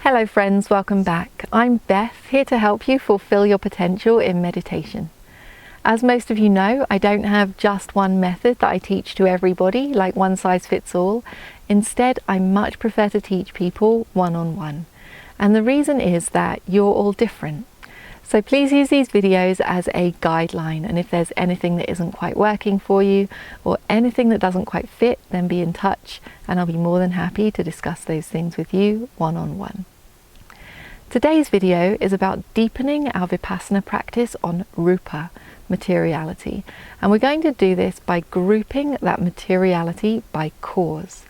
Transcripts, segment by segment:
Hello friends, welcome back. I'm Beth, here to help you fulfill your potential in meditation. As most of you know, I don't have just one method that I teach to everybody, like one size fits all. Instead, I much prefer to teach people one-on-one. And the reason is that you're all different. So please use these videos as a guideline, and if there's anything that isn't quite working for you or anything that doesn't quite fit, then be in touch and I'll be more than happy to discuss those things with you one-on-one. Today's video is about deepening our vipassana practice on Rupa, materiality, and we're going to do this by grouping that materiality by cause.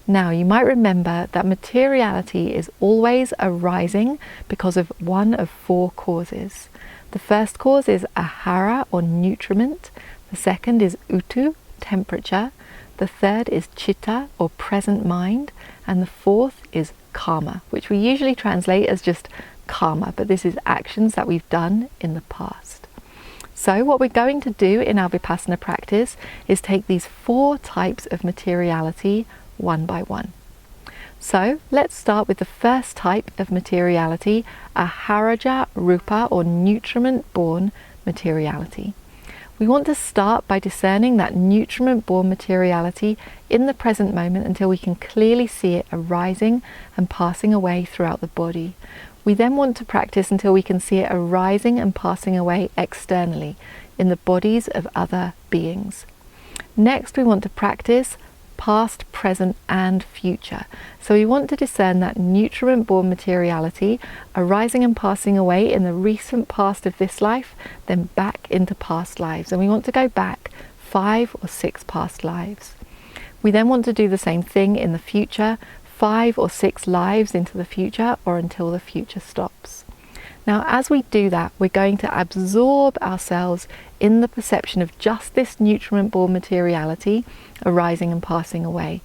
Now, you might remember that materiality is always arising because of one of four causes. The first cause is ahara, or nutriment. The second is utu, temperature. The third is chitta, or present mind. And the fourth is karma, which we usually translate as just karma, but this is actions that we've done in the past. So what we're going to do in our vipassana practice is take these four types of materiality one by one. So let's start with the first type of materiality, aharaja rupa, or nutriment-born materiality. We want to start by discerning that nutriment-born materiality in the present moment until we can clearly see it arising and passing away throughout the body. We then want to practice until we can see it arising and passing away externally in the bodies of other beings. Next, we want to practice past, present and future. So we want to discern that nutriment-born materiality arising and passing away in the recent past of this life, then back into past lives. And we want to go back 5 or 6 past lives. We then want to do the same thing in the future, 5 or 6 lives into the future, or until the future stops. Now, as we do that, we're going to absorb ourselves in the perception of just this nutriment-born materiality arising and passing away.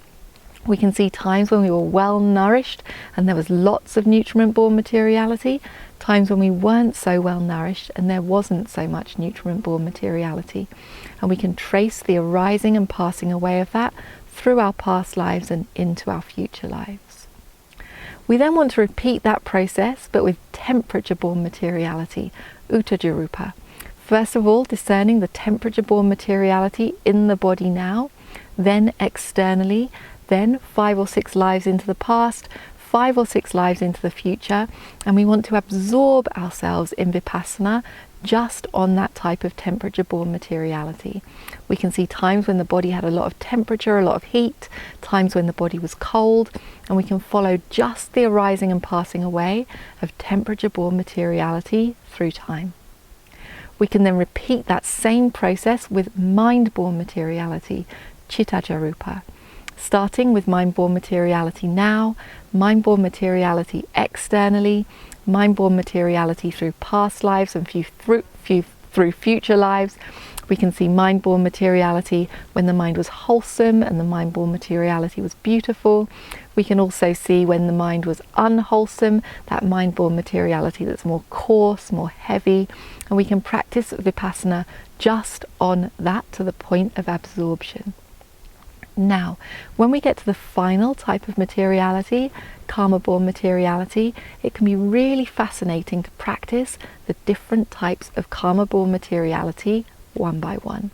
We can see times when we were well nourished and there was lots of nutriment-born materiality, times when we weren't so well nourished and there wasn't so much nutriment-born materiality. And we can trace the arising and passing away of that through our past lives and into our future lives. We then want to repeat that process, but with temperature-born materiality, uttaja rupa. First of all, discerning the temperature-born materiality in the body now, then externally, then 5 or 6 lives into the past, 5 or 6 lives into the future, and we want to absorb ourselves in vipassana just on that type of temperature-born materiality. We can see times when the body had a lot of temperature, a lot of heat, times when the body was cold, and we can follow just the arising and passing away of temperature-born materiality through time. We can then repeat that same process with mind-born materiality, chittaja rupa. Starting with mind-born materiality now, mind-born materiality externally, mind-born materiality through past lives and through future lives. We can see mind-born materiality when the mind was wholesome and the mind-born materiality was beautiful. We can also see when the mind was unwholesome, that mind-born materiality that's more coarse, more heavy, and we can practice vipassana just on that to the point of absorption. Now, when we get to the final type of materiality, kamma-born materiality, it can be really fascinating to practice the different types of kamma-born materiality one by one.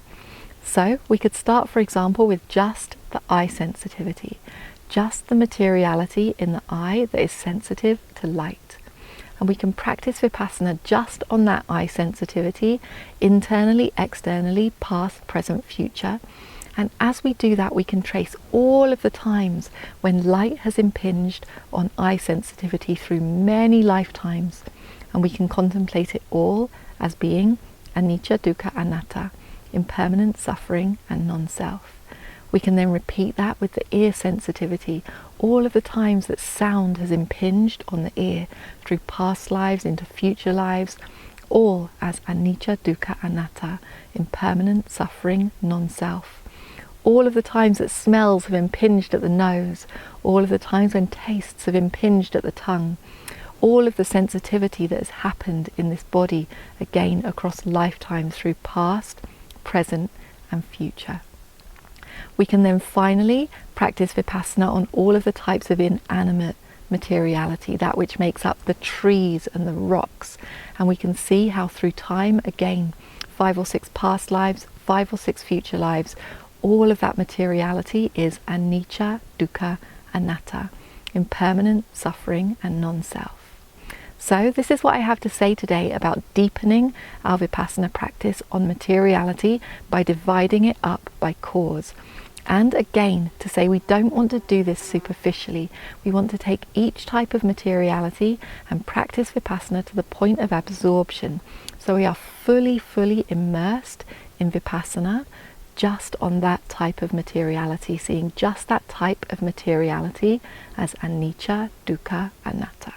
So we could start, for example, with just the eye sensitivity, just the materiality in the eye that is sensitive to light. And we can practice vipassana just on that eye sensitivity, internally, externally, past, present, future. And as we do that, we can trace all of the times when light has impinged on eye sensitivity through many lifetimes. And we can contemplate it all as being anicca, dukkha, anatta, impermanent, suffering, and non-self. We can then repeat that with the ear sensitivity, all of the times that sound has impinged on the ear through past lives into future lives, all as anicca, dukkha, anatta, impermanent, suffering, non-self. All of the times that smells have impinged at the nose, all of the times when tastes have impinged at the tongue, all of the sensitivity that has happened in this body, again across lifetimes through past, present and future. We can then finally practice vipassana on all of the types of inanimate materiality, that which makes up the trees and the rocks. And we can see how through time, again, 5 or 6 past lives, 5 or 6 future lives, all of that materiality is anicca, dukkha, anatta, impermanent, suffering, and non-self. So this is what I have to say today about deepening our vipassana practice on materiality by dividing it up by cause. And again, to say we don't want to do this superficially. We want to take each type of materiality and practice vipassana to the point of absorption. So we are fully immersed in vipassana just on that type of materiality, seeing just that type of materiality as anicca, dukkha, anatta.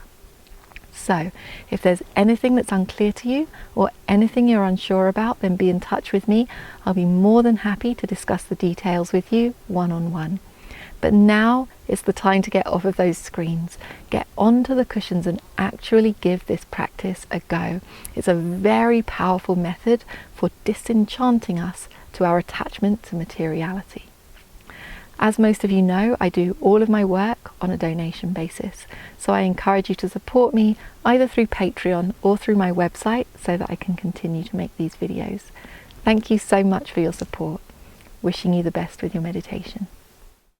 So if there's anything that's unclear to you or anything you're unsure about, then be in touch with me. I'll be more than happy to discuss the details with you one-on-one. But now is the time to get off of those screens, get onto the cushions and actually give this practice a go. It's a very powerful method for disenchanting us to our attachment to materiality. As most of you know, I do all of my work on a donation basis, so I encourage you to support me either through Patreon or through my website so that I can continue to make these videos. Thank you so much for your support. Wishing you the best with your meditation.